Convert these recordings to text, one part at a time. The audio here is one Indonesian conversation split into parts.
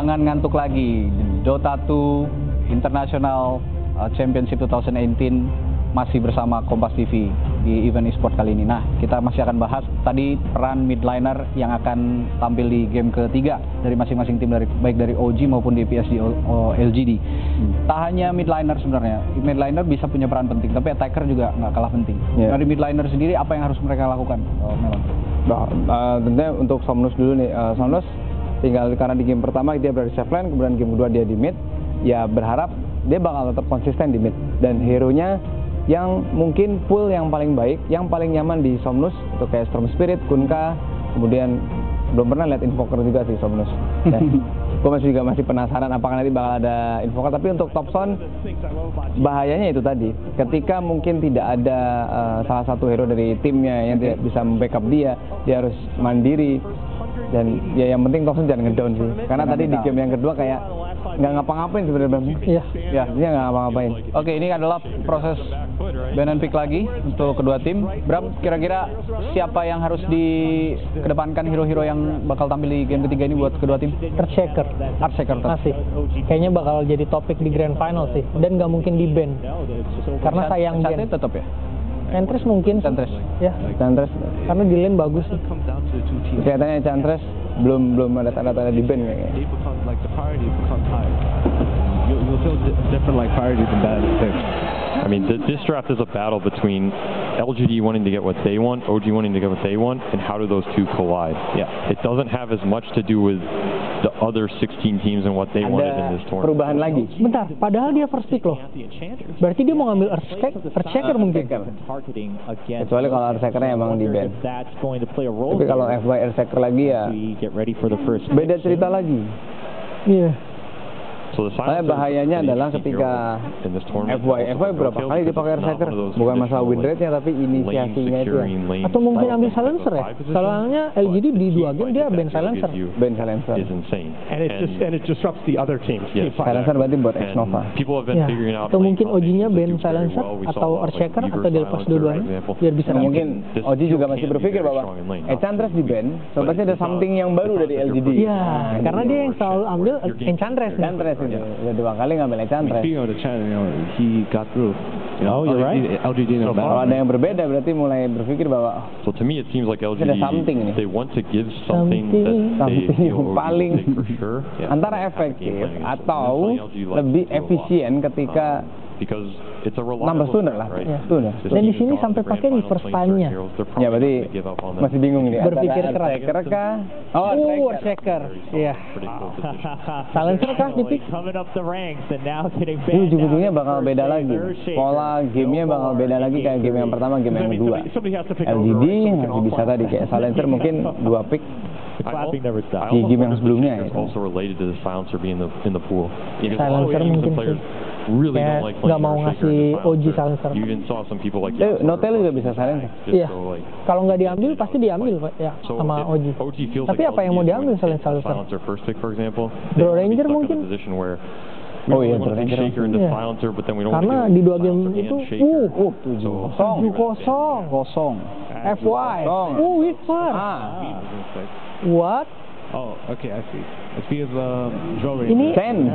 Jangan ngantuk lagi. Dota 2 International Championship 2018 masih bersama Kompas TV di event e-sport kali ini. Nah, kita masih akan bahas tadi peran mid laner yang akan tampil di game ketiga dari masing-masing tim, baik dari OG maupun di PSG LGD. Tak hanya mid laner sebenarnya, mid laner bisa punya peran penting, tapi attacker juga nggak kalah penting. Dari mid laner sendiri, apa yang harus mereka lakukan, Melon? Tentunya untuk Somnus dulu nih. Somnus tinggal karena di game pertama dia berada di safe lane, kemudian game kedua dia di mid. Ya berharap dia bakal tetap konsisten di mid, dan hero-nya yang mungkin pool yang paling baik, yang paling nyaman di Somnus itu kayak Storm Spirit, Kunkka, kemudian belum pernah lihat Invoker juga sih Somnus. Gue masih penasaran apakah nanti bakal ada Invoker. Tapi untuk Topson, bahayanya itu tadi, ketika mungkin tidak ada salah satu hero dari timnya yang tidak bisa membackup dia harus mandiri. Dan ya yang penting Topson jangan ngedown sih, karena tadi di game yang kedua kayak nggak ngapa-ngapain sebenarnya. Iya, dia nggak ngapa-ngapain. Oke, ini adalah proses ban and pick lagi untuk kedua tim. Bram, kira-kira siapa yang harus dikedepankan hero-hero yang bakal tampil di game ketiga ini buat kedua tim? Earthshaker masih kayaknya bakal jadi topik di grand final sih, dan nggak mungkin di ban karena sayang ban. Tetap ya? Enchantress mungkin. Ya, Enchantress karena di lane bagus sih. Kelihatannya Enchantress belum ada tanda-tanda di ban kayaknya. You'll feel different like priority than bad things. I mean, this draft is a battle between LGD wanting to get what they want, OG wanting to get what they want, and how do those two collide? Yeah, it doesn't have as much to do with the other 16 teams and what they wanted in this tournament. Perubahan lagi. Bentar, padahal dia first pick loh. Berarti dia mau ngambil Earthshaker mungkin. Kecuali kalau Earthshakernya emang di ban. Tapi kalau FY Earthshaker lagi ya beda cerita lagi. Iya. Bahayanya adalah ketika FY berapa kali dipakai Earthshaker, bukan masalah win rate-nya tapi inisiasinya itu. Atau mungkin ambil silencer ya? Soalnya LGD di 2 game dia ban silencer. And it disrupts the other teams. Silencer berarti buat X-Nova. Ya. Atau mungkin OG-nya ban silencer atau Earthshaker atau dilepas dua-duanya biar bisa. Mungkin OG juga masih berpikir bahwa Enchantress di ban, soalnya ada something yang baru dari LGD. Iya, karena dia yang selalu ambil Enchantress. Udah 2 kali ngambil Enchantress. He got through. Oh, you're right. LGD kalau ada yang berbeda berarti mulai berpikir bahwa so to me it seems like LGD they want to give something yang paling antara efektif atau lebih efisien ketika nambah stunner lah. Stunner. Dan di sini sampai pakai reverse time-nya. Ya berarti masih bingung nih. Berpikir keras. Earthshaker. Iya. Silencer kah dipik? Ini ujung-ujungnya bakal beda lagi. Pola gamenya bakal beda lagi kayak game yang pertama, game yang kedua. LGD masih bisa tadi kayak Silencer mungkin 2 pick di game yang sebelumnya. Silencer mungkin sih. Kayak nggak mau ngasih OG silencer. Notel juga bisa silencer. Iya. Kalau nggak diambil pasti diambil ya sama OG. Tapi apa yang mau diambil selain silencer? Draw Ranger mungkin. Oh iya, Draw Ranger. Karena di 2 game itu 7-0 FY. Whisper. What? Oh, okay, I see. It's because Draw Ranger. Ini Chen.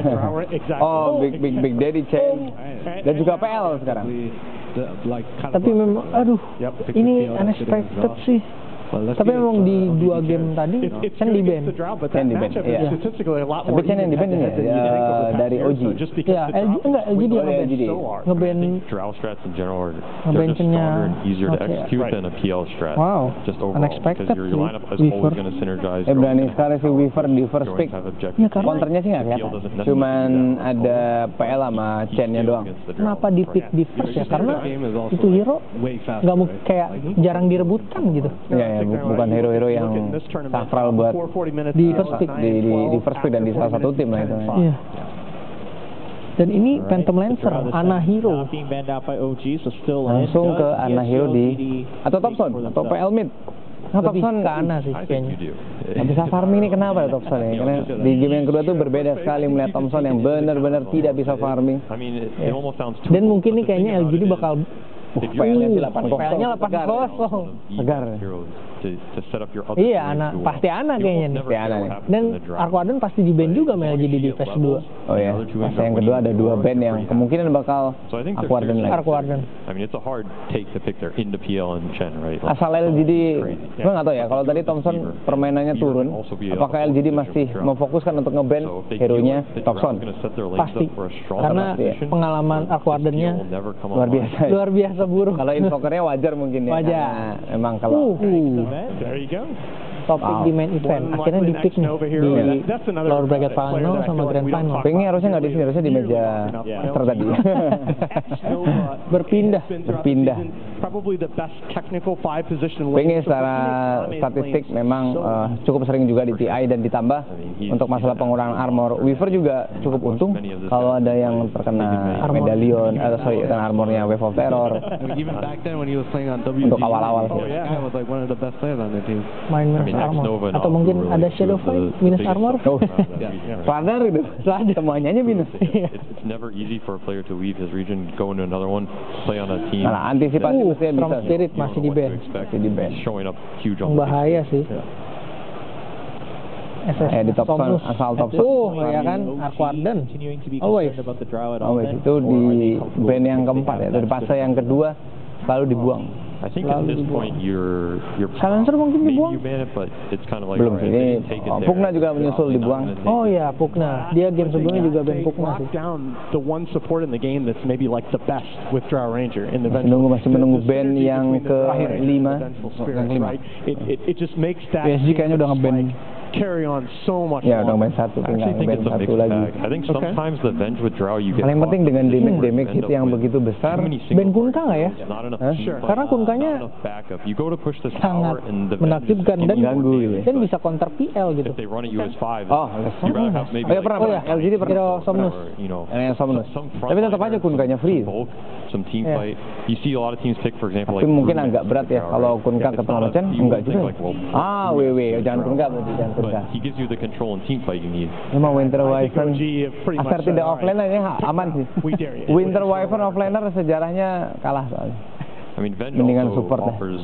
Oh, Big Daddy Chen. Dan juga PL sekarang. Tapi memang, aduh, ini unexpected sih. Tapi memang di 2 game tadi Chen di ban. Iya. Tapi Chen yang di ban ini ya dari OG. Ya, LGD yang nge-ban Chen-nya. Wow, unexpected sih Weaver. Berani sekali sih Weaver di first pick. Ya, karena counternya sih nggak kelihatan. Cuman ada PL sama Chen-nya doang. Kenapa di pick di first ya? Karena itu hero nggak mau kayak jarang direbutkan gitu. Ya, bukan hero-hero yang sakral buat di first pick, di first pick dan di salah satu tim lah itu. Iya. Dan ini Phantom Lancer, Ana Hero. Langsung ke Ana Hero atau Topson atau PL mid. Nah, Topson ke Ana sih kayaknya. Nggak bisa farming ini kenapa ya Topson ya? Karena di game yang kedua tuh berbeda sekali melihat Topson yang benar-benar tidak bisa farming. Dan mungkin nih kayaknya LGD bakal PL-nya 8-0. PL-nya 8-0. Segar. to set up your other Iya, team Ana, to win. pasti Ana You kayaknya almost nih. never Pasti Ana know what nih. happens Dan in the draft. Arquaden pasti di ban juga malah jadi di phase 2. Oh ya, fase yang kedua ada 2 band yang kemungkinan bakal So I think they're Arquaden lagi. Arquaden. I mean, it's a hard take to pick their into PL and Chen, right? Like, Asal LGD, crazy. gue nggak tahu ya. Kalau tadi Thompson permainannya turun, apakah LGD masih memfokuskan untuk nge-ban So if they hero-nya feel like the Thompson? draft's gonna set their legs Pasti. up for a strong Karena competition, pengalaman this Arquadennya PL will never come Luar online. biasa. luar biasa buruk. Kalau invokernya wajar mungkin ya. Wajar. Karena emang kalau There you go. Top pick di main event. Akhirnya di pick nih di lower bracket final sama grand final. Pengnya harusnya nggak di sini, harusnya di meja master tadi. Berpindah. Berpindah. Probably the best technical 5 position. Pengnya secara statistik memang cukup sering juga di TI dan ditambah untuk masalah pengurangan armor. Weaver juga cukup untung kalau ada yang terkena medalion atau kena armornya Wave of Terror Even back then when he was playing on WG, untuk awal-awal. this guy was like one of the best players on their team. Main I minus mean, armor. Nova and Atau Alpha mungkin were ada like shadow two of fight the minus biggest armor. Oh, radar gitu. Semuanya aja minus. It's never easy for a player to leave his region, go into another one, play on a team. Nah, antisipasi mestinya Strong bisa. Spirit You don't masih know di what to ban. expect. Masih di ban. He's showing up huge on the Bahaya sih. Di top Somnus. asal top shot. Ya kan, Arquaden. Always itu di band yang keempat ya, dari fase yang kedua lalu dibuang. I think at this point you're Silencer mungkin maybe dibuang? you ban it, but it's kind of like Belum alright, sih, they ini take it there. Pugna juga menyusul They're not dibuang. gonna take Oh it. ya, Pugna. Dia game sebelumnya juga ban Pugna sih. Lock down the one support in the game that's maybe like the best with Drow Ranger in the Masih menunggu band yang ke-5. Right? It just makes that PSG kayaknya udah nge-ban. carry on so much Ya udah longer. main satu, I tinggal actually think band it's a satu mixed lagi. bag. I think sometimes the Venge with Drow you get Paling penting caught dengan in a position damage where you hit end yang up with begitu besar. too many Ben single Kunka targets, nggak ya? not enough Hah? team fight, Karena Kunkanya not enough backup. You go to push this sangat tower and the Venge menakjubkan is dan Mengganggu gitu. dan bisa counter PL gitu. if they run at you as 5, Oh, you gotta have maybe oh ya pernah, Oh ya, LGD pernah. Hero Somnus. whatever, you know, Yang Somnus. some Tapi tetap aja Kunkanya free. some bulk, some team Yeah. fight. You see a lot of teams pick, for example, Tapi like mungkin Brewmaster agak berat ya Drow, kalau right? Kunka It's ketemu not a- Chen, you enggak would think juga. like, well, WW, jangan Kunka berarti, jangan Kunka. but he gives you the control and team fight you need. Memang Winter Wyvern OG pretty much asal tidak said, offline "Alright, aja aman sih. we dare you." Winter Wyvern offlaner sejarahnya kalah soalnya. I mean, Venge Mendingan also support deh. offers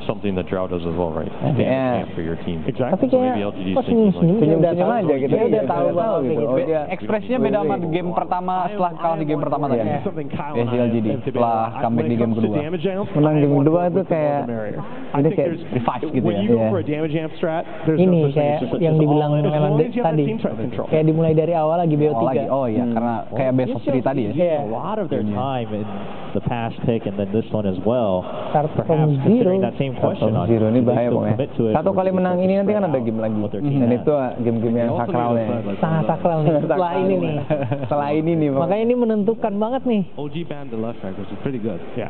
something that Drow does as well, right? Yeah. Damage for your team. Exactly. Tapi So kayak maybe LGD is kok thinking senyum-senyum like, dia udah Senyum-senyum tahu aja gitu. dia udah Iya, tahu udah tahu bakal gitu. kayak Oh, gitu. dia Ekspresinya beda sama game pertama setelah kalah di game pertama tadi. Iya. Something Kyle PSG and I LGD have setelah debated. comeback When di it game comes to kedua. damage amps, Menang I game want kedua to itu with the more kayak- the merrier. I ini think kayak there's revive gitu when ya. you go Iya. for a damage amp strat, there's Ini no such thing kayak as just yang all dibilang in. As long Melandek as you have tadi. team threat control. Kayak dimulai dari awal lagi Oh lagi, BO3. oh iya, karena kayak best of 3 tadi ya. Iya. A lot of their time in the past pick and then this one as well. Start from Perhaps zero. considering that same question on Zero ini do they bahaya still pokoknya. commit to it Satu or kali do they menang start ini to nanti kan spread ada out game lagi. what their team Dan has? itu game-game yang sakralnya. Sangat sakral nih. Setelah ini nih. Setelah ini nih, Bang. Makanya ini menentukan banget nih. OG banned the left track, which is pretty good. Yeah.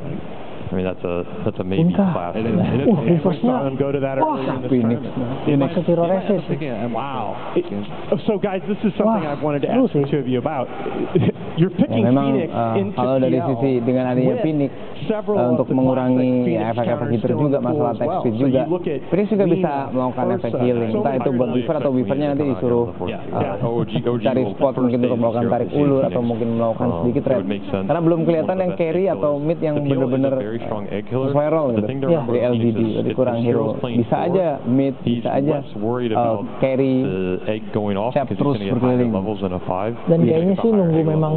I mean, that's a maybe Kunka. class. It is. We Reverse-nya. saw them go to that earlier in this Phoenix. tournament. Pakai Pyroresis. Wow. So guys, this is something Wah, I've wanted to seru ask sih. the two of you about. You're Ya, picking memang Phoenix into kalau dari PL sisi dengan adanya with Phoenix several of untuk the mengurangi classic ya, Phoenix efek-efek counters hitter still in juga the pool masalah as attack well. speed So juga. you look at Phoenix juga bisa Lina, melakukan efek Ursa, healing, so entah itu buat many Weaver atau Weavernya nanti disuruh cari spot mungkin untuk melakukan tarik ulur atau mungkin melakukan sedikit red. Karena belum kelihatan yang carry atau mid yang bener-bener viral gitu. Ya, dari LGD, jadi kurang hero. Bisa aja mid, bisa aja carry, siap terus berkeliling. Dan kayaknya sih nunggu memang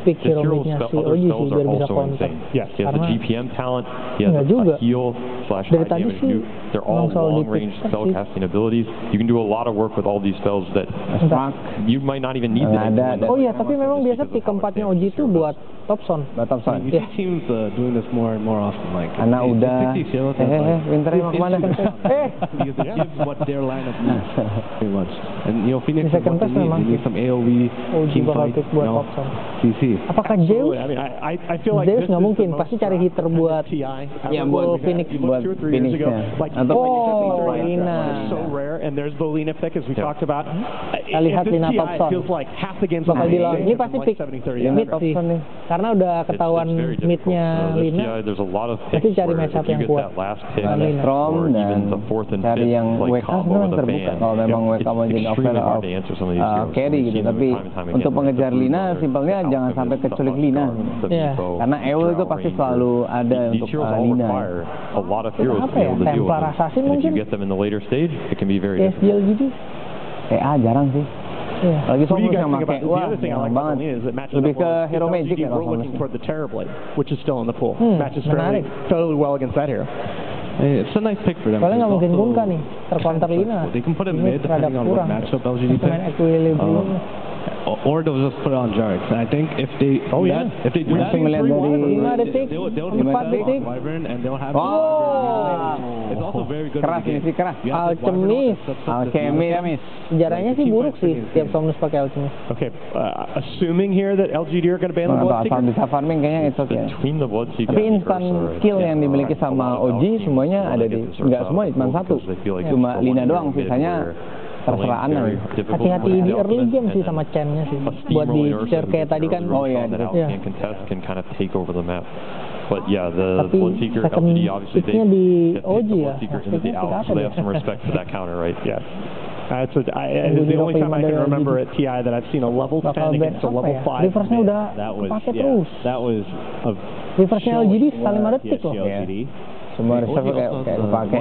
pick hero midnya si OG sih biar bisa counter. Karena GPM talent, Nggak juga. heal slash Dari high tadi damage sih nuke. They're all emang selalu long di-pick range sih. spell casting abilities. You can do a lot of work with all these spells that Entah. you might not even need. Nggak ada. Oh iya, tapi memang biasa pick keempatnya OG itu buat Thompson. Thompson. You see teams doing this more and more often. Like Karena they udah pick these heroes as, like, Winter mau kemana? because they give what their lineup needs pretty much. And you know Phoenix Di is second what pass they need. memang They need some AOE OG team bakal fight. pick buat You know, Thompson. CC. Apakah Zeus? Absolutely. I mean, I feel like Zeus this nggak is mungkin, the pasti most cari hitter promising buat TI. Ya, buat Phoenix. You look 2 or 3 years ago, Phoenixnya. like Atau Oh, Lina. are so rare, and there's the Lina pick as we talked about. Kita lihat If this Lina TI Thompson. feels like half the games Bakal on the dilawan. stage Ini have pasti been like pick 70-30. Lina mid sih. Thompson nih. karena udah ketahuan mid-nya Lina. Pasti cari matchup yang kuat. Strom dan cari yang WK sebenarnya terbuka kalau memang WK mau jadi offlane carry gitu. Tapi untuk mengejar Lina, simpelnya jangan sampai keculik Lina. Karena EO itu pasti selalu ada untuk Lina. Apa ya? Templar Assassin mungkin? SDL gitu? Jarang sih. Lagi Somnus yang pakai, wah, banget. Lebih ke Hero Magic ya kalau Somnus. Menarik. Totally well against that hero. It's a nice pick for them. Soalnya nggak mungkin Gunka nih, tercounter Lina. They can put him Ini mid depending on what kurang. matchup LGD Main equilibrium. or they'll just put it on Jarix. And I think if they do that, if they do that, they'll 4 detik. Wyvern and they'll have. It's also very good. Keras ini sih keras. Alchemist. Sejarahnya sih buruk sih tiap Somnus pakai Alchemist. Okay, assuming here that LGD are going to ban the Bloodseeker. Asal bisa farming kayaknya itu oke. Tapi instant skill yang dimiliki sama OG semuanya ada di, nggak semua cuma satu. Cuma Lina doang, sisanya terserah Ana. Hati-hati di early game sih sama Chen-nya sih. Buat di share kayak tadi kan. Oh iya. But yeah, the Tapi Bloodseeker second LGD obviously pick-nya di they OG the ya. Bloodseeker into the out, so they have some respect for that counter, right? Yeah. It's the only time I can remember at TI that I've seen a level 10 against a level 5. Reverse-nya udah kepake terus. That was a Reverse-nya LGD sekali 5 detik loh. Semua reserve kayak kepake.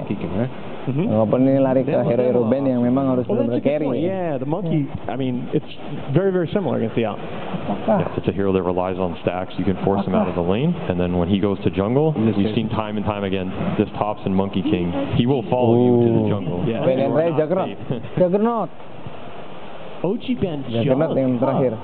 Walaupun ini lari ke hero-hero band yang memang harus benar-benar carry. Yeah, the monkey. I mean, it's very, very similar against the out. Yeah, it's a hero that relies on stacks. You can force him out of the lane, and then when he goes to jungle, we've seen time and time again, this Tops and Monkey King, he will follow you to the jungle. Yeah. Juggernaut. OG band Juggernaut yang terakhir.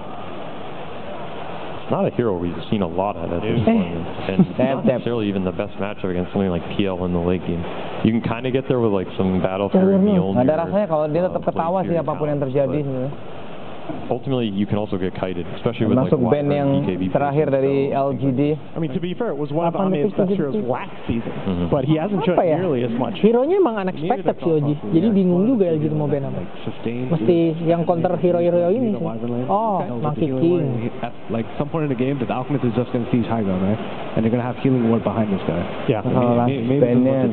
Not a hero we've seen a lot at this point, and not necessarily even the best matchup against something like PL in the late game. You can kind of get there with like some Battle Fury Mjolnir. Ada rasanya kalau dia tetap ketawa sih apapun yang terjadi sebenarnya. Ultimately, you can also get kited, especially with masuk like band yang terakhir dari LGD. I mean, to be fair, it was one of Ami's best heroes last season, but he hasn't shown nearly as much. Hero-nya emang unexpected sih OG, jadi bingung juga LGD mau band apa. Mesti yang counter hero-hero ini sih. Oh, Monkey King. At like some point in the game, the Alchemist is just going to seize high ground, right? And they're going to have healing ward behind this guy. Yeah. Kalau last bandnya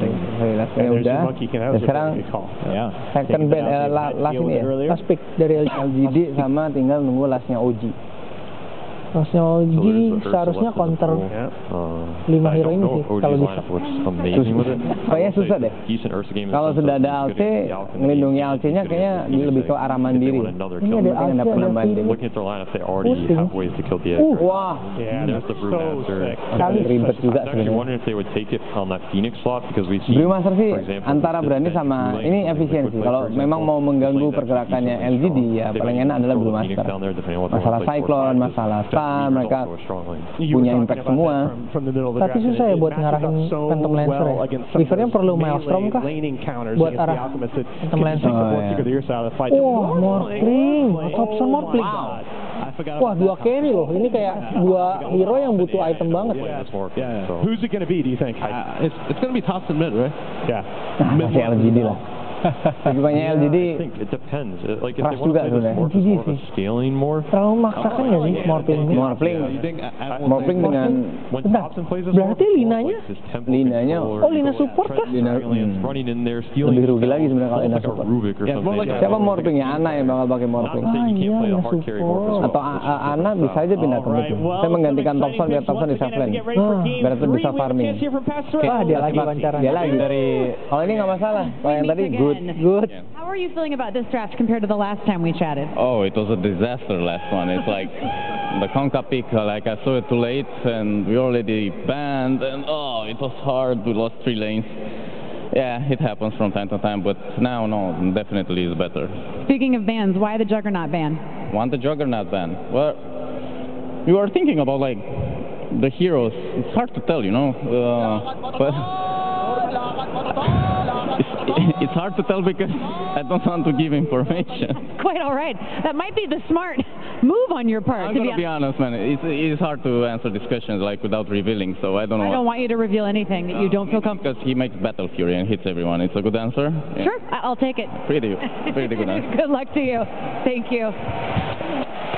udah. Dan sekarang second band last ini ya, last pick dari LGD sama tinggal nunggu lastnya OG. Lastnya OG seharusnya counter 5 hero ini sih kalau bisa. Kayaknya susah deh. Kalau sudah ada ALC, ngelindungi ALC-nya kayaknya lebih ke arah mandiri. Ini ada ALC, ada mandiri. Wah, kali ribet juga sebenarnya. Brewmaster sih antara berani sama ini efisiensi. Kalau memang mau mengganggu pergerakannya LGD ya paling enak adalah Brewmaster. Masalah Cyclone, masalah mereka punya impact semua. Tapi susah ya buat ngarahin Phantom Lancer ya. Rivernya perlu Maelstrom kah? Buat arah Phantom Lancer. Wah, Morphling. Thompson Morphling. Wah, 2 carry loh. Ini kayak 2 hero yang butuh item banget. Who's it going to be, do you think? It's going to be Tops and mid, right? Yeah. Masih LGD lah. Bukannya LGD keras juga sebenarnya. LGD sih terlalu memaksakan nggak sih Morphling dengan berarti Linanya oh Lina support kah? Lebih rugi lagi sebenarnya kalau Lina support. Siapa Morphling ya? Ana yang bakal pakai Morphling. Iya Lina support. Atau Ana bisa aja pindah ke mid. Saya menggantikan Thompson biar Thompson di safe lane. Biar itu bisa farming. Wah dia lagi wawancara. Dia lagi dari kalau ini nggak masalah. Kalau yang tadi Good. How are you feeling about this draft compared to the last time we chatted? Oh, it was a disaster last one. It's like the Conca pick, like I saw it too late and we already banned and it was hard. We lost 3 lanes. Yeah, it happens from time to time, but now, no, definitely is better. Speaking of bans, why the Juggernaut ban? Want the Juggernaut ban? Well, you are thinking about like the heroes. It's hard to tell, you know, but it's hard to tell because I don't want to give information. Quite all right. That might be the smart move on your part. I'm going to be honest, man. It's hard to answer these questions like without revealing, so I don't know. I don't want you to reveal anything that you don't feel comfortable. Because he makes Battle Fury and hits everyone. It's a good answer. Yeah. Sure, I'll take it. Pretty good answer. Good luck to you. Thank you.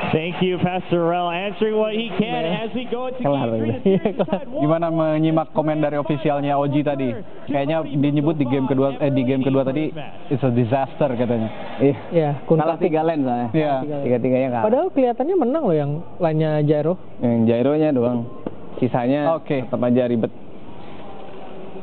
Thank you, Pastor Rel, answering what he can as we go into game 3. Gimana menyimak komen dari ofisialnya OG tadi? Kayaknya dinyebut di game kedua tadi it's a disaster katanya. Iya, kalah 3 lane soalnya. Iya. 3-3-nya kalah. Padahal kelihatannya menang loh yang lainnya gyro. Yang gyronya doang. Sisanya tetap aja ribet.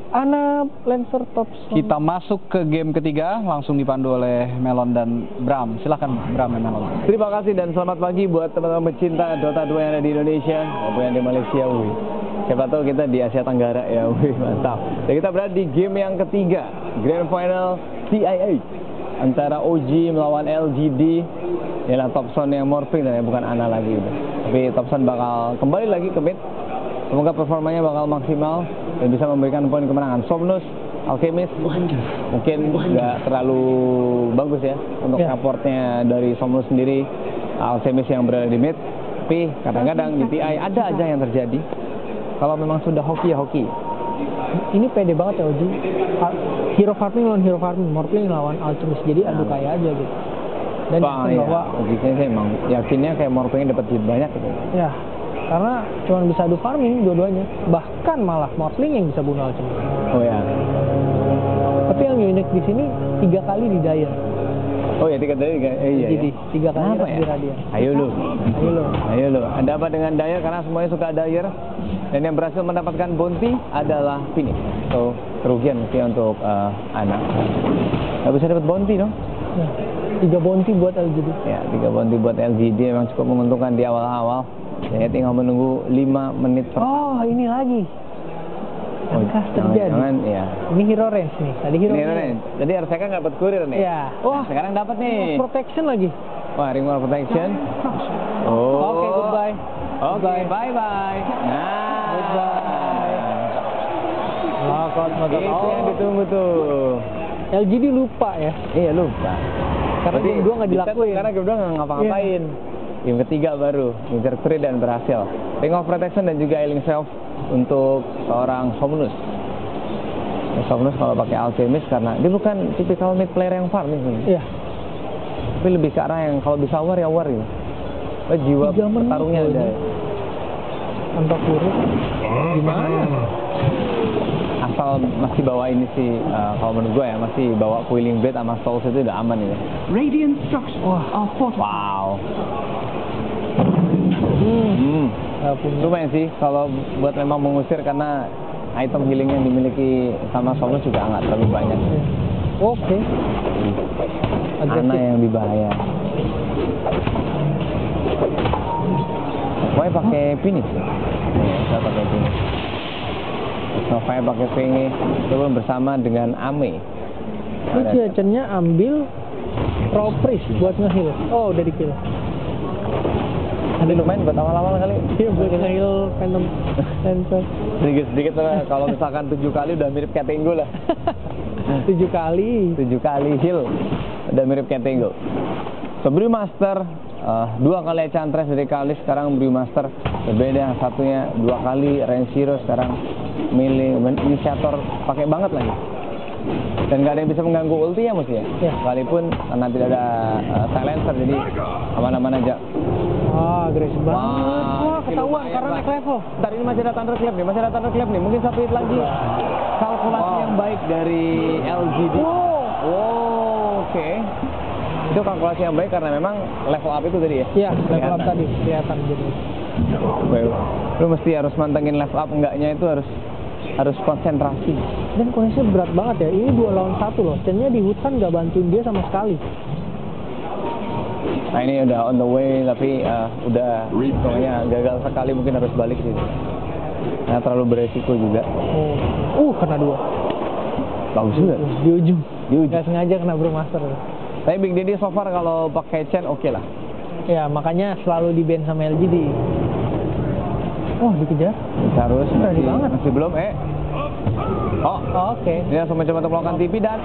Ana Lancer Thompson. Kita masuk ke game ketiga, langsung dipandu oleh Melon dan Bram. Silahkan Bram dan Melon. Terima kasih dan selamat pagi buat teman-teman pecinta Dota 2 yang ada di Indonesia maupun yang di Malaysia. Siapa tahu kita di Asia Tenggara ya, mantap. Dan kita berada di game yang ketiga, Grand Final TIA antara OG melawan LGD. Yalah Thompson yang morphing dan bukan Ana lagi. Tapi Thompson bakal kembali lagi ke mid. Semoga performanya bakal maksimal dan bisa memberikan poin kemenangan. Somnus, Alchemist mungkin nggak terlalu bagus ya untuk rapportnya dari Somnus sendiri. Alchemist yang berada di mid, tapi kadang-kadang di TI ada aja yang terjadi. Kalau memang sudah hoki ya hoki. Ini pede banget ya Oji. Hero farming lawan hero farming, Morphling lawan Alchemist, jadi adu kayak aja gitu. Dan bahwa logikanya saya emang yakinnya kayak Morphling dapat duit banyak gitu. Ya. Karena cuma bisa adu farming dua-duanya, bahkan malah Morphling yang bisa bunuh Alchemist. Oh ya. Tapi yang unik di sini 3 kali di Dire. Oh ya 3 kali iya. Jadi 3 kali ya? di Radiant. Ayo lo. Ada apa dengan Dire? Karena semuanya suka Dire. Dan yang berhasil mendapatkan bounty adalah Phoenix. So kerugian mungkin untuk Ana. Gak bisa dapat bounty dong. Ya, 3 bounty buat LGD. Ya 3 bounty buat LGD memang cukup menguntungkan di awal-awal. Saya tinggal menunggu 5 menit. Oh, ini lagi. Apakah terjadi? Jangan, ya. Ini hero range nih. Tadi hero range. Jadi RCK nggak dapat kurir nih. Iya. Wah, sekarang dapat nih. Protection lagi. Wah, ring more protection. Oh. Oke, goodbye. Oke, bye-bye. Nah, goodbye. Lockout motor. Itu yang ditunggu tuh. LGD lupa ya? Iya, lupa. Karena game 2 nggak dilakuin. Karena game 2 nggak ngapa-ngapain. Game ketiga baru ngejar trade dan berhasil. Ring of Protection dan juga Healing Self untuk seorang Somnus. Somnus kalau pakai Alchemist karena dia bukan tipikal mid player yang farming. Iya. Tapi lebih ke arah yang kalau bisa war ya war gitu. Jiwa petarungnya ada. Untuk buruk. Gimana? Asal masih bawa ini sih, kalau menurut gue ya masih bawa Coiling Blade sama Souls itu udah aman ya. Radiant structures are fortified. Wow. Lumayan sih kalau buat memang mengusir karena item healing yang dimiliki sama Somnus juga nggak terlalu banyak. Oke. Ana yang lebih bahaya. Pokoknya pakai Phoenix ya. Saya pakai Phoenix. Novaya pakai Vingi turun bersama dengan Ame. Itu Jacennya ambil Pro Priest buat nge-heal. Oh, udah di-kill. Ada lumayan buat awal-awal kali. Iya, buat nge-heal Phantom Lancer. Sedikit-sedikit lah, kalau misalkan 7 kali udah mirip Katengo lah. 7 kali heal udah mirip Katengo. So, Brewmaster 2 kali Enchantress dari Kalis, sekarang Brewmaster berbeda, satunya 2 kali Range Hero, sekarang melee inisiator pakai banget lagi. Dan nggak ada yang bisa mengganggu ulti ya Mus ya? Sekalipun karena tidak ada silencer jadi aman-aman aja. Wah, agresif banget. Wah, ketahuan karena naik level. Ntar ini masih ada Thunderclap nih, mungkin 1 hit lagi. Kalkulasi yang baik dari LGD. Oke. Itu kalkulasi yang baik karena memang level up itu tadi ya? Iya, level up tadi kelihatan jadi. Lu mesti harus mantengin level up, enggaknya itu harus konsentrasi. Dan kondisinya berat banget ya, ini 2 lawan 1 loh. Chen-nya di hutan nggak bantuin dia sama sekali. Nah ini udah on the way, tapi udah pokoknya gagal sekali, mungkin harus balik sih. Nah terlalu beresiko juga. Kena 2. Bagus juga. Di ujung. Nggak sengaja kena Brewmaster. Tapi Big Daddy so far kalau pakai Chen oke lah. Ya makanya selalu di ban sama LGD. Oh dikejar. Harus berani banget. Masih belum oke. Dia langsung mencoba untuk melakukan TP dan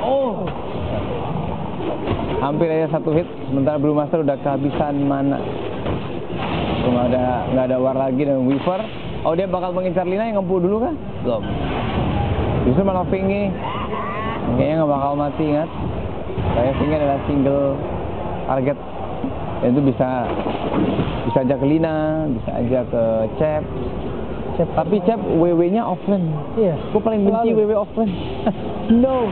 hampir aja 1 hit. Sementara Brewmaster udah kehabisan mana. Nggak ada war lagi dan Weaver. Oh dia bakal mengincar Lina yang ngempu dulu kah? Belum. Justru malah Vingi kayaknya nggak bakal mati, ingat. Saya Vingi adalah single target Dan itu bisa aja ke Lina, bisa aja ke Cep. Tapi Cep WW-nya offlane. Iya. Gue paling benci WW offlane. No.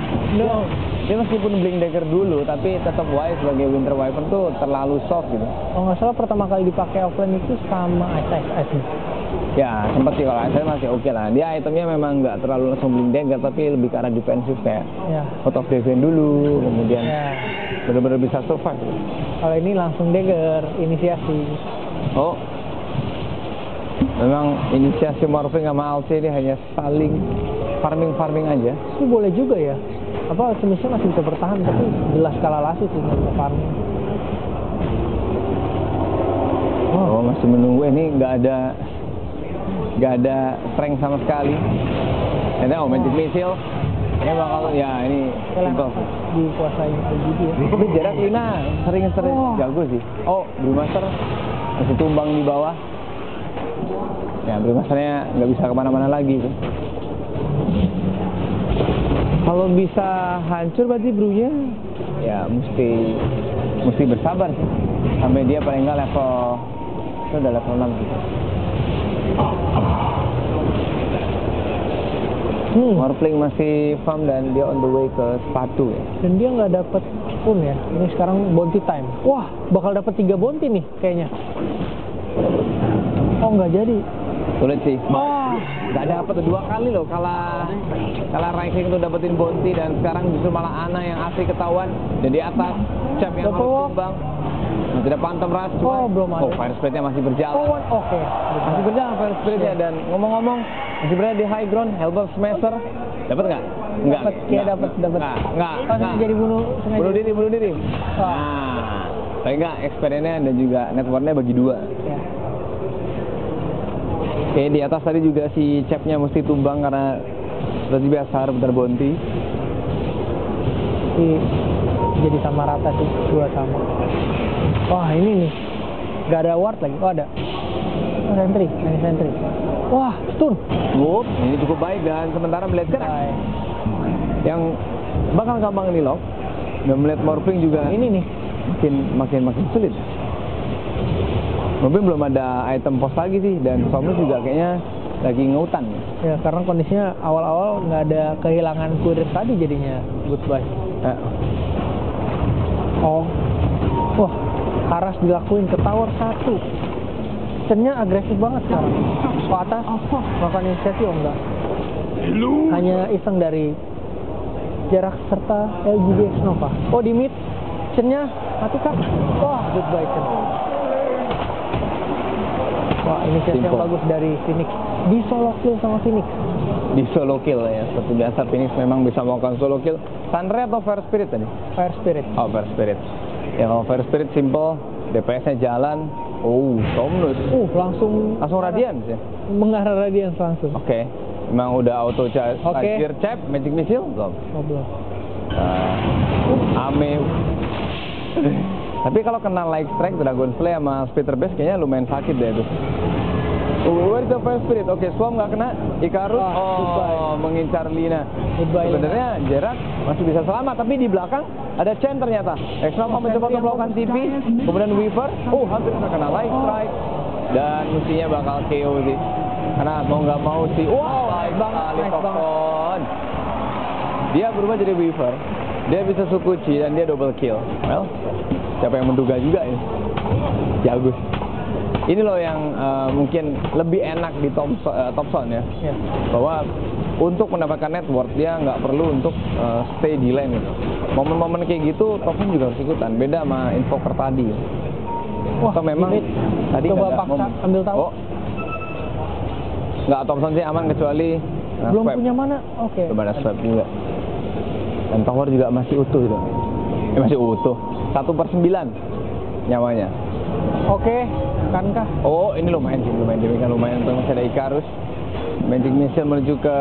Dia meskipun Blink Dagger dulu, tapi tetap Y sebagai Winter Wyvern tuh terlalu soft gitu. Kalau nggak salah pertama kali dipakai offline itu sama Ice. Ya, sempat sih kalau Ice masih oke lah. Dia itemnya memang nggak terlalu langsung Blink Dagger, tapi lebih ke arah defensif kayak Out of Defense dulu, kemudian benar-benar bisa survive. Kalau ini langsung Dagger, inisiasi. Oh, memang inisiasi morphing sama Alce ini hanya saling farming aja. Itu boleh juga ya. Apa semisal masih bisa bertahan, tapi jelas kalah lasi sih untuk farming. Oh, masih menunggu. Ini nggak ada strength sama sekali. Ini Magic Missile. Ini bakal ini simple dikuasai LGD ya. Tapi jarak Lina sering jago sih. Oh, Brewmaster masih tumbang di bawah. Ya, Brewmasternya nggak bisa kemana-mana lagi tuh. Kalau bisa hancur berarti Brewnya ya mesti bersabar sih. Sampai dia paling nggak level, itu udah level 6 gitu. Morphling masih farm dan dia on the way ke sepatu ya. Dan dia nggak dapet pun ya. Ini sekarang bounty time. Wah, bakal dapet 3 bounty nih kayaknya. Oh, nggak jadi. Sulit sih. Nggak dapet 2 kali loh. Kalah ranking untuk dapetin bounty, dan sekarang justru malah Ana yang asli ketahuan. Jadi atas Cep yang harus tumbang. Nah, tidak Phantom Rush. Belum ada. Fire Spirit-nya masih berjalan. Oke. Masih berjalan Fire Spirit-nya. Dan ngomong-ngomong masih berada di high ground. Hellbolt Smasher dapat nggak? Nggak. Dapat. Nggak. Jadi bunuh diri. Nah, tapi nggak experience-nya dan juga network-nya bagi 2. Ya. Oke, di atas tadi juga si Cep-nya mesti tumbang karena seperti biasa rebutan bounty. Jadi sama rata sih, 2 sama. Wah, ini nih nggak ada ward lagi. Oh, ada. Sentry. Wah, stun. Ini cukup baik, dan sementara melihat gerak yang bakal gampang ini lock, dan melihat morphing juga ini nih makin sulit. Mungkin belum ada item pos lagi sih, dan Somnus juga kayaknya lagi ngeutan ya, karena kondisinya awal-awal nggak ada kehilangan kurir tadi, jadinya goodbye. Wah, Haras dilakuin ke tower 1. Cennya agresif banget sekarang. Ke atas melakukan inisiasi enggak. Hanya iseng dari jarak serta LGD Nova. Oh, di mid Cennya mati kan? Wah, goodbye Cen. Wah, inisiasi yang bagus dari Phoenix. Di solo kill sama Phoenix. Di solo kill ya, seperti biasa Phoenix memang bisa melakukan solo kill. Sunray atau Fire Spirit tadi? Fire Spirit. Oh, Fire Spirit. Ya, kalau Fire Spirit simple, DPS-nya jalan. Oh, Somnus. Langsung Radiance ya? Mengarah Radiance langsung. Oke. Memang udah auto charge. Cep, Magic Missile belum? Belum. Ame. Tapi kalau kena Light Strike, Dragonflay sama Spitter Base kayaknya lumayan sakit deh itu. Where's the Fire Spirit? Oke, Swarm nggak kena. Icarus mengincar Lina. Sebenarnya jarak masih bisa selamat, tapi di belakang ada Chen ternyata. X-Nova mencoba untuk melakukan TP, kemudian Weaver, hampir terkena Light Strike, dan mestinya bakal KO sih. Karena mau nggak mau sih, baik banget Topson. Dia berubah jadi Weaver, dia bisa Sukuchi dan dia double kill. Well, siapa yang menduga juga ya? Jagus. Ini loh yang mungkin lebih enak di Topson ya. Bahwa untuk mendapatkan network dia nggak perlu untuk stay di lane gitu. Momen-momen kayak gitu Topson juga harus ikutan. Beda sama Invoker tadi. Atau memang tadi coba paksa ambil tahu. Nggak, Topson sih aman kecuali belum punya mana. Oke. Belum ada swap juga. Dan tower juga masih utuh itu. Masih utuh. 1/9 nyawanya. Oke, kankah? Oh, ini lumayan sih, lumayan untuk masih ada Icarus. Magic Missile menuju ke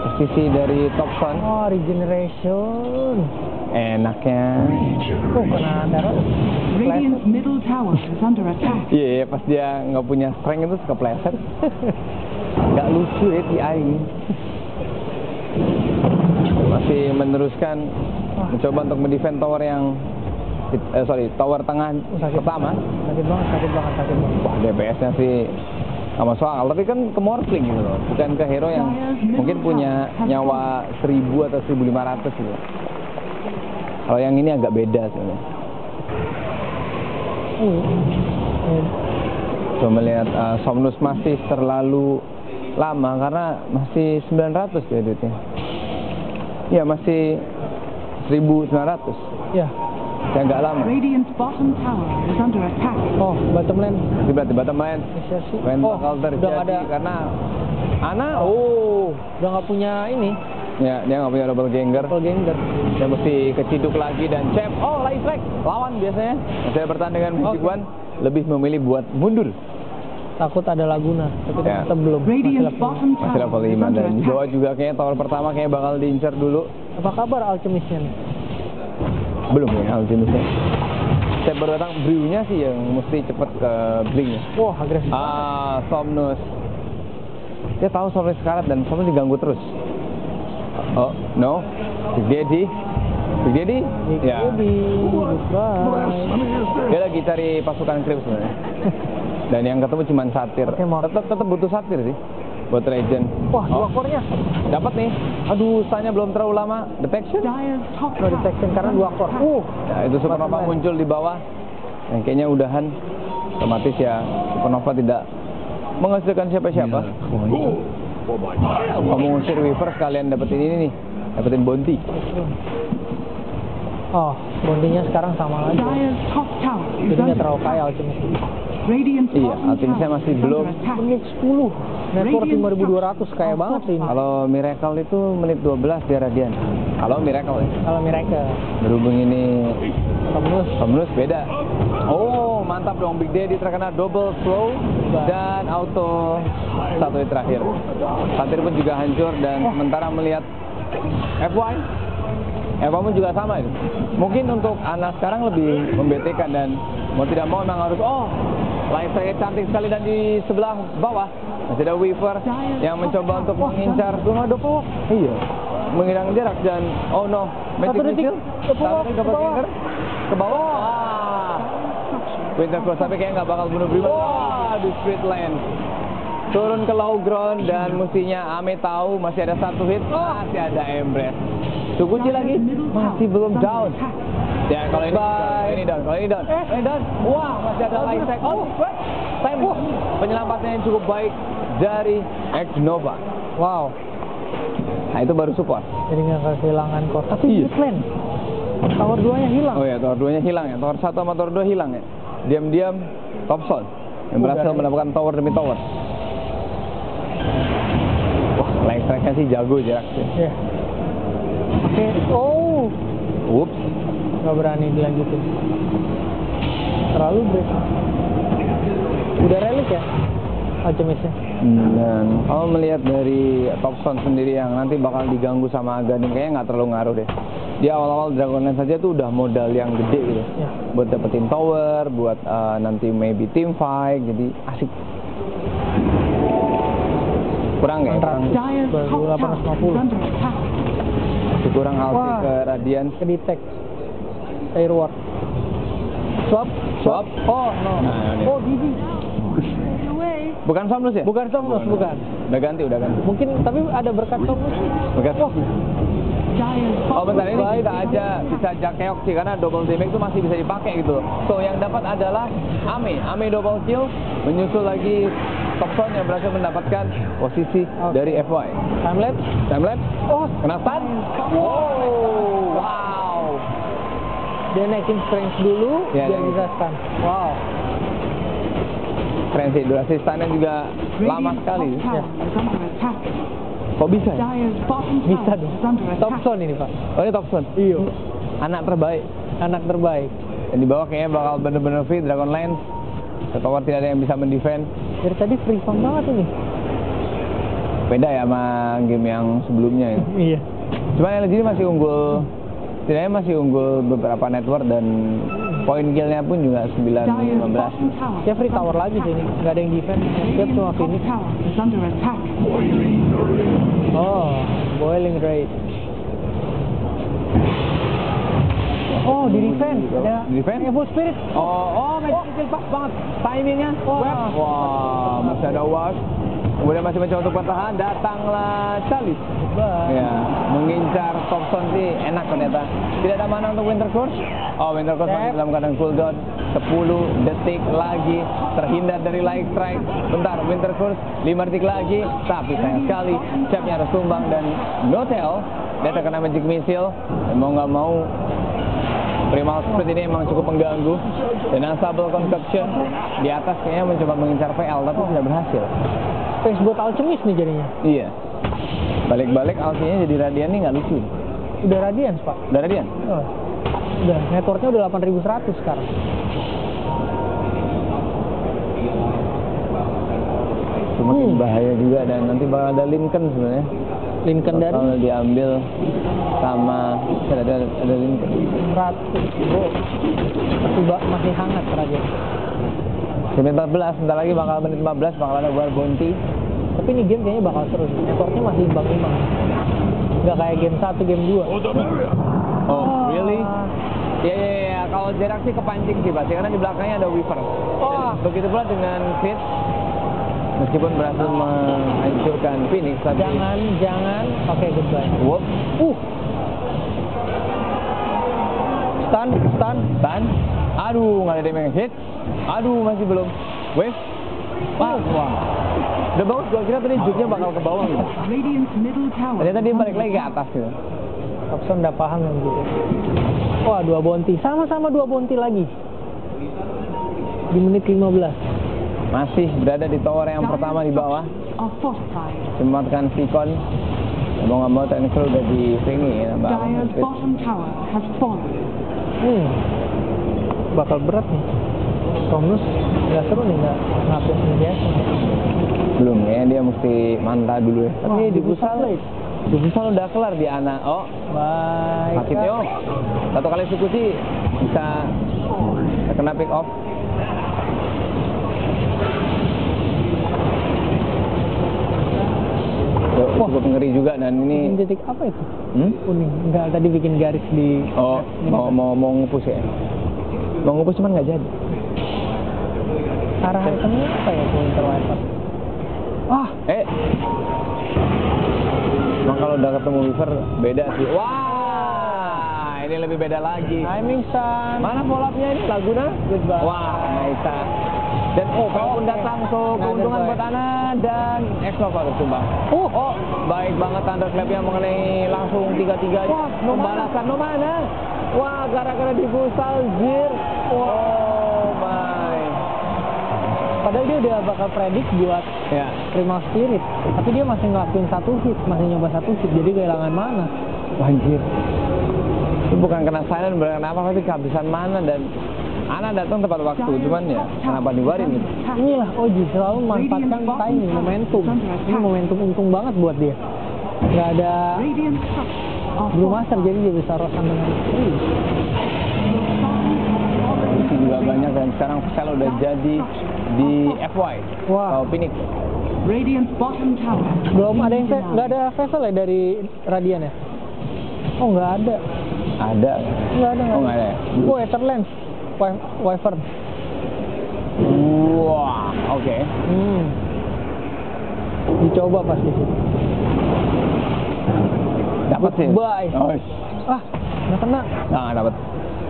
posisi dari Topson. Oh, regeneration. Enaknya. Kena darah. Radiant's middle tower is under attack. Iya, pas dia nggak punya strength itu suka pleset. Nggak lucu ya TI. Masih meneruskan mencoba untuk mendefend tower yang tower tengah pertama. Sakit banget. Wah, DPS-nya sih nggak masuk akal, tapi kan ke Morphling gitu loh, bukan ke hero yang mungkin punya nyawa 1000 atau 1500 gitu. Kalau yang ini agak beda sebenarnya. Coba melihat Somnus masih terlalu lama karena masih 900 ya duitnya. Ya masih 1900. Ya. Ya nggak lama. Oh, bottom lane. Berarti bottom lane. Lane bakal terjadi karena Ana udah nggak punya ini. Ya, dia nggak punya double ganger. Dia mesti keciduk lagi dan champ. Oh, light strike lawan biasanya. Saya bertahan dengan Magic One lebih memilih buat mundur. Takut ada Laguna, tapi tetap belum. Masih level 5 dan di bawah juga kayaknya tower pertama kayaknya bakal diincar dulu. Apa kabar Alchemist-nya nih? Belum ya Alchemist-nya. Saya baru datang Brew-nya sih yang mesti cepet ke Blink-nya. Wah, agresif. Somnus. Dia tahu Somnus sekarat dan Somnus diganggu terus. Oh, no. Big Daddy. Ya. Dia lagi cari pasukan creep sebenarnya. Dan yang ketemu cuma satir. Tetap butuh satir sih buat Regen. Wah, 2 core-nya dapat nih. Aduh, stun-nya belum terlalu lama. Detection? No detection karena 2 core. Ya, itu Supernova muncul di bawah. Yang kayaknya udahan. Otomatis ya Supernova tidak menghasilkan siapa-siapa. Kamu ngusir Weaver sekalian dapetin ini nih. Dapetin bounty. Oh, bounty-nya sekarang sama lagi. Jadi nggak terlalu kaya Alchemist. Iya, Alchemist-nya masih belum. Menit 10. Network 5200 kaya banget sih ini. Kalau Miracle itu menit 12 dia Radiant. Kalau Miracle ya. Kalau Miracle. Berhubung ini Somnus beda. Oh, mantap dong, Big Daddy terkena double slow dan auto 1 hit terakhir. Satir pun juga hancur dan sementara melihat FY pun juga sama itu. Mungkin untuk Ana sekarang lebih membetekan dan mau tidak mau memang harus live saya cantik sekali dan di sebelah bawah masih ada Weaver yang mencoba untuk mengincar double. Iya, menghilangkan jarak dan oh no, Magic Missile double ganger ke bawah. Winter Cross tapi kayaknya nggak bakal bunuh Brima. Wah, di street lane turun ke low ground dan mestinya Ame tahu masih ada 1 hit, masih ada Embrace. Tukunci lagi masih belum down. Ya kalau ini down. Wah, masih ada light strike. Penyelamatnya yang cukup baik dari X-Nova. Wow. Nah itu baru support. Jadi nggak kehilangan kok. Tapi lane tower 2-nya hilang. Oh ya, tower 2-nya hilang ya. Tower 1 sama tower 2 hilang ya. Diam-diam Thompson yang berhasil mendapatkan tower demi tower. Wah, light strike-nya sih jago jaraknya. Iya. Oke. Whoops. Gak berani dilanjutin. Terlalu break. Udah relik ya Alchemist-nya. Dan kalau melihat dari Thompson sendiri yang nanti bakal diganggu sama Aghanim kayaknya nggak terlalu ngaruh deh. Di awal-awal Dragonlance saja tuh udah modal yang gede gitu. Ya. Buat dapetin tower, buat nanti maybe team fight, jadi asik. Kurang nggak? Baru 850. Masih kurang ulti ke Radiant. Ke detect. Airward. Swap. Oh no. Oh Gigi. Bukan Somnus ya? Bukan Somnus, bukan. Udah ganti. Mungkin tapi ada berkat Somnus. Oh bentar, ini bisa Jakeok sih karena double damage itu masih bisa dipakai gitu. So yang dapat adalah Ame double kill, menyusul lagi Thompson yang berhasil mendapatkan posisi dari FY. Time lapse. Oh, kena stun. Oh, wow. Dia naikin strength dulu, biar bisa stun. Wow. Keren sih, durasi stunnya juga lama sekali. Ya. Kok bisa ya? Bisa dong. Thompson ini Pak. Oh ini Thompson? Iya. Anak terbaik. Dan di bawah kayaknya bakal bener-bener free Dragonlance. Tower tidak ada yang bisa mendefend. Dari tadi free farm banget ini. Beda ya sama game yang sebelumnya ya. Iya. Cuman LG ini masih unggul. Setidaknya masih unggul beberapa network dan poin killnya pun juga 9-15. Ya free tower lagi sih ini, nggak ada yang defense. Dia cuma finish. Oh, boiling rate. Oh, di defense. Ada Di defense? Full Spirit. Magic Missile pas banget. Timingnya. Wah, masih ada was. Kemudian masih mencoba untuk bertahan. Datanglah Charlie. Ya, mengincar Thompson sih enak ternyata. Tidak ada mana untuk Winter Curse. Oh, Winter Curse masih dalam keadaan cooldown. 10 detik lagi terhindar dari light strike. Bentar, Winter Curse 5 detik lagi. Tapi sayang sekali, Chapnya harus tumbang dan Notel dia terkena Magic Missile. Dan mau nggak mau Primal Spirit ini emang cukup mengganggu. Dan Unstable Conception di atas kayaknya mencoba mengincar VL tapi tidak berhasil. Space buat Alchemist nih jadinya. Iya. Balik-balik Alchemist jadi Radiant nih nggak lucu. Udah Radiant, Pak. Udah Radiant? Oh. Udah, networknya udah 8100 sekarang. Itu makin bahaya juga dan nanti bakal ada Lincoln sebenarnya. Lincoln dari? Kalau diambil sama ada Lincoln. Ratu. Masih hangat Radiant. Menit 14, sebentar lagi bakal menit 15 bakal ada War Bounty. Tapi ini game kayaknya bakal seru. Networknya masih imbang-imbang. Nggak kayak game 1, game 2. Oh, really? Ya. Kalau jarak sih kepancing sih pasti karena di belakangnya ada Weaver. Begitu pula dengan Fitz. Meskipun berhasil menghancurkan Phoenix, tapi jangan. Oke, goodbye. Whoop. Stun. Aduh, nggak ada damage hit. Aduh, masih belum. Wave. Wah. Udah bagus, gua kira tadi juknya bakal ke bawah gitu. Ternyata dia balik lagi ke atas gitu. Thompson udah paham yang gitu. Wah, 2 bounty. Sama-sama 2 bounty lagi. Di menit 15. Masih berada di tower yang pertama di bawah. Sempatkan Sikon. Mau nggak mau technical udah di sini ya. Bakal berat nih. Tomnus nggak seru nih, nggak ngapain ini biasa. Belum ya, dia mesti manta dulu ya. Tapi di Busal udah kelar di Ana. Oh, baik. Sakit yo. Satu kali eksekusi bisa terkena pick off. Cukup ngeri juga dan ini. Bikin titik apa itu? Kuning. Enggak, tadi bikin garis di. Oh, mau ngepus ya? Mau ngepus cuman nggak jadi. Arah itemnya apa ya, Winter Wiper? Emang kalau udah ketemu Weaver beda sih. Wah, ini lebih beda lagi. Timing Sun. Mana follow-up-nya ini? Laguna? Goodbye. Wah, Aisa. Dan kalaupun datang ke keuntungan buat Ana dan X-Nova bertumbang. Baik banget Thunderclap-nya mengenai langsung 3-3. Wah, pembalasan Nomana. Wah, gara-gara dibusal Zir. Oh my. Padahal dia udah bakal predik buat Primal Spirit, tapi dia masih ngelakuin 1 hit, masih nyoba 1 hit, jadi kehilangan mana. Anjir. Itu bukan kena silent, bukan apa, tapi kehabisan mana dan Ana datang tepat waktu, cuman ya kenapa diwarin gitu. Inilah Oji selalu memanfaatkan timing, momentum. Ini momentum untung banget buat dia. Nggak ada Blue Master, jadi dia bisa rosan dengan free. Itu juga banyak dan sekarang Vesel udah jadi di FY. Wah. Phoenix. Belum ada yang nggak ada Vesel ya dari Radiant ya? Oh, nggak ada. Ada. Nggak ada. Oh, nggak ada. Oh, Etherlands. Wyvern. Wah, oke. Dicoba pasti sih. Dapat sih. Bye. Nggak kena. Nggak dapat.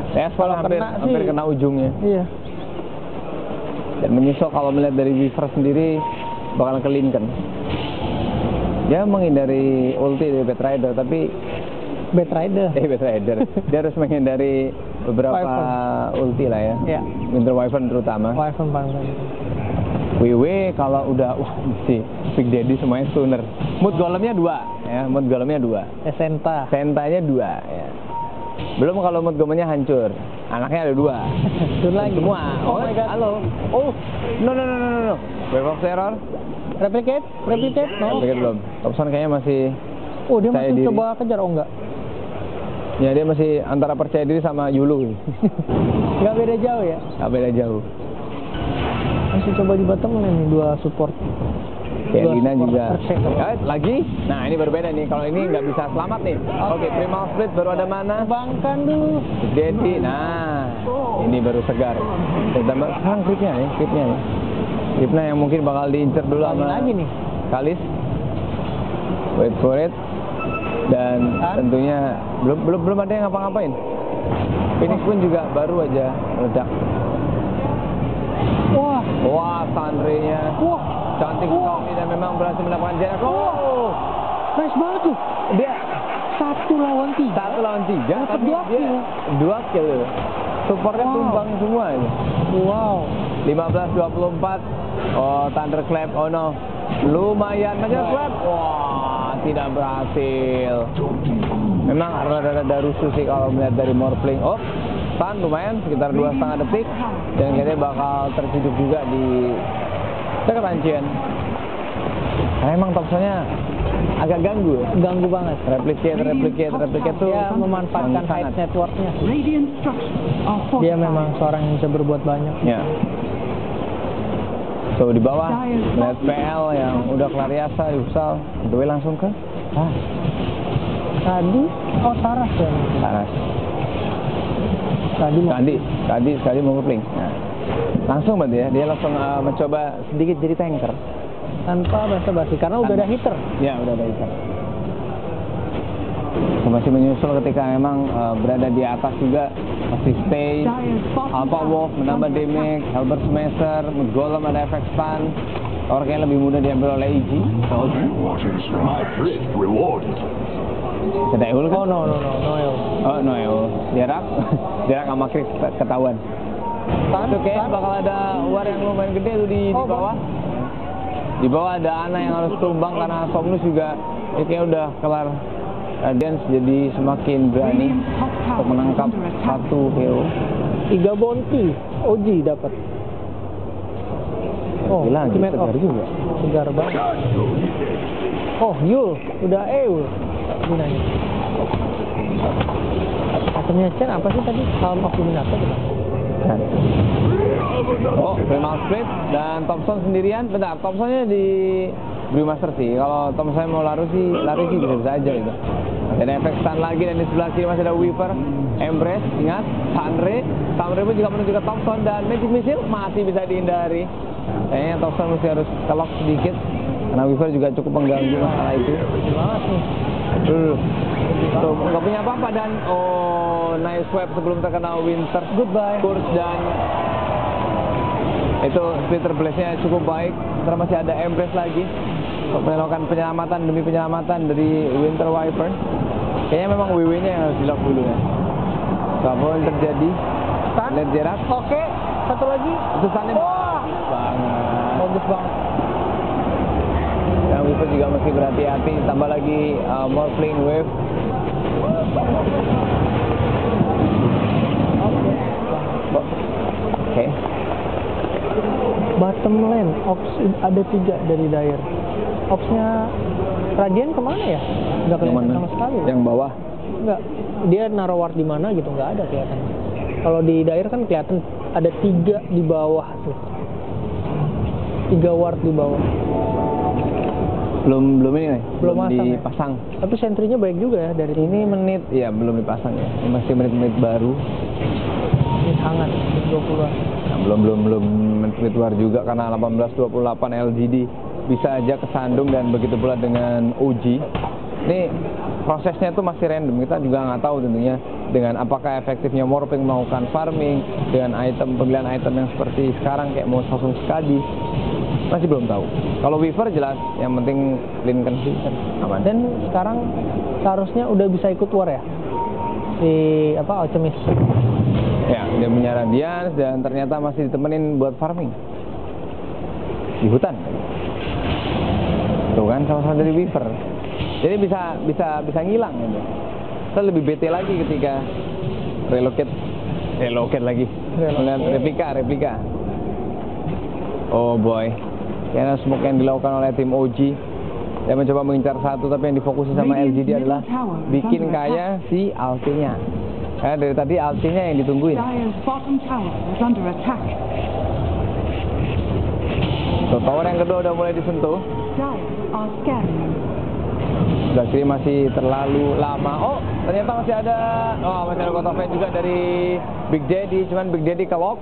Kalau hampir kena ujungnya. Iya. Dan menyesal kalau melihat dari Weaver sendiri bakal ke Lincoln. Dia menghindari ulti dari Batrider, tapi Batrider. Dia harus menghindari beberapa ulti lah ya. Iya. Winter Wyvern terutama. Wyvern paling banyak. WW kalau udah mesti Big Daddy semuanya stunner. Mood Golemnya 2 ya, Mood Golemnya 2. Sentanya 2 ya. Belum kalau Mood Golemnya hancur. Anaknya ada 2. Stun lagi semua. Oh my god. Halo. Oh. No. Wave of Terror. Replicate? No. Replicate belum. Thompson kayaknya masih. Oh, dia masih coba kejar. Oh, enggak. Ya, dia masih antara percaya diri sama Yulu. Nggak beda jauh ya? Nggak beda jauh. Masih coba di bottom lane nih 2 support. Lina juga. Lagi. Nah ini berbeda nih. Kalau ini nggak bisa selamat nih. Oke, primal split baru ada mana? Bangkan dulu. Jadi, nah ini baru segar. Sekarang gripnya nih, gripnya yang mungkin bakal diincer dulu sama lagi nih. Kalis. Wait for it. Dan tentunya belum ada yang ngapa-ngapain. Phoenix pun juga baru aja meledak. Wah, Sandre-nya. Wah, cantik sekali dan memang berhasil mendapatkan jarak. Oh, nice banget tuh. Dia 1 lawan 3. Tapi dia 2 kill. Supportnya tumbang semua ini. Wow. 15-24. Oh, Thunderclap. Oh no. Lumayan aja Clap. Wah, tidak berhasil. Memang rada-rada rusuh sih kalau melihat dari Morphling. Oh, stun lumayan sekitar 2,5 detik dan kayaknya bakal terciduk juga di dekat Ancien. Nah, emang Thompson-nya agak ganggu banget. Replicate tuh dia memanfaatkan height network-nya. Dia memang seorang yang bisa berbuat banyak. Ya. So di bawah lihat PL yang udah Clariasa diusal, gue langsung ke Taras ya. Taras. Tadi mau ngepling. Nah, langsung berarti ya, dia langsung mencoba sedikit jadi tanker tanpa basa-basi karena udah ada hitter. Ya, udah ada hitter. Masih menyusul ketika memang berada di atas juga, masih stay. Alpha Wolf menambah damage, Halberd Smasher, Golem ada efek stun. Orangnya lebih mudah diambil oleh EG. Ada Eul kan? Noel. Oh, Noel. Jarak sama Chris ketahuan. Itu kayaknya bakal ada war yang lumayan gede tuh di bawah. Di bawah ada Ana yang harus tumbang karena Somnus juga kayaknya udah kelar Radiance, jadi semakin berani untuk menangkap 1 hero. 3 bounty OG dapat. Oh, gila, segar juga. Segar banget. Oh, Yul udah Eul. Gunanya. Akhirnya Chen apa sih tadi? Helm of Luminator. Oh, primal split dan Thompson sendirian. Bentar, Thompsonnya di Brewmaster sih. Kalau Thompson mau lari sih bisa-bisa aja gitu. Dan efek stun lagi dan di sebelah kiri masih ada Weaver, Embrace, ingat, Sandre pun juga menuju ke Thompson dan Magic Missile masih bisa dihindari. Kayaknya Thompson mesti harus kelok sedikit karena Weaver juga cukup mengganggu masalah itu. Banget nih. Tuh, nggak punya apa-apa dan nice swipe sebelum terkena Winter. Goodbye. Kurs dan itu Splitter Blaze-nya cukup baik. Terus masih ada Embrace lagi untuk melakukan penyelamatan demi penyelamatan dari Winter Wyvern. Kayaknya memang WW-nya yang harus di-lock dulu ya. Apa yang terjadi? Lihat jarak. Oke, satu lagi. Itu stunnya bagus banget. Dan Weaver juga masih berhati-hati. Tambah lagi Morphling Wave. Oke. Bottom lane, Ops ada 3 dari Dire. Opsnya Radiant kemana ya? Nggak kelihatan sama sekali. Yang bawah? Nggak. Dia naruh ward di mana gitu, nggak ada kelihatan. Kalau di Dire kan kelihatan ada 3 di bawah tuh. 3 ward di bawah. Belum ini nih. Belum dipasang. Ya? Tapi sentrinya baik juga ya dari ini menit. Ya belum dipasang ya. Ini masih menit-menit baru. Ini hangat 20-an. Nah, belum menit war juga karena 18-28 LGD bisa aja kesandung dan begitu pula dengan OG. Ini prosesnya tuh masih random, kita juga nggak tahu tentunya dengan apakah efektifnya Morphling melakukan farming dengan pemilihan item yang seperti sekarang kayak mau langsung Skadi, masih belum tahu. Kalau Weaver jelas, yang penting clean consistent, aman. Dan sekarang seharusnya udah bisa ikut war ya di Alchemist. Ya, dia punya Radiance dan ternyata masih ditemenin buat farming di hutan. Tuh kan sama-sama dari Weaver. Jadi bisa ngilang gitu. Kita lebih bete lagi ketika relocate lagi. Melihat replika. Oh boy. Karena smoke yang dilakukan oleh tim OG dia mencoba mengincar satu, tapi yang difokusi sama LGD adalah bikin kaya si ulti-nya. Karena dari tadi ulti-nya yang ditungguin. So, tower yang kedua udah mulai disentuh Dire are scanning. Sebelah kiri masih terlalu lama. Oh, ternyata masih ada kotak fan juga dari Big Daddy, cuman Big Daddy kelok.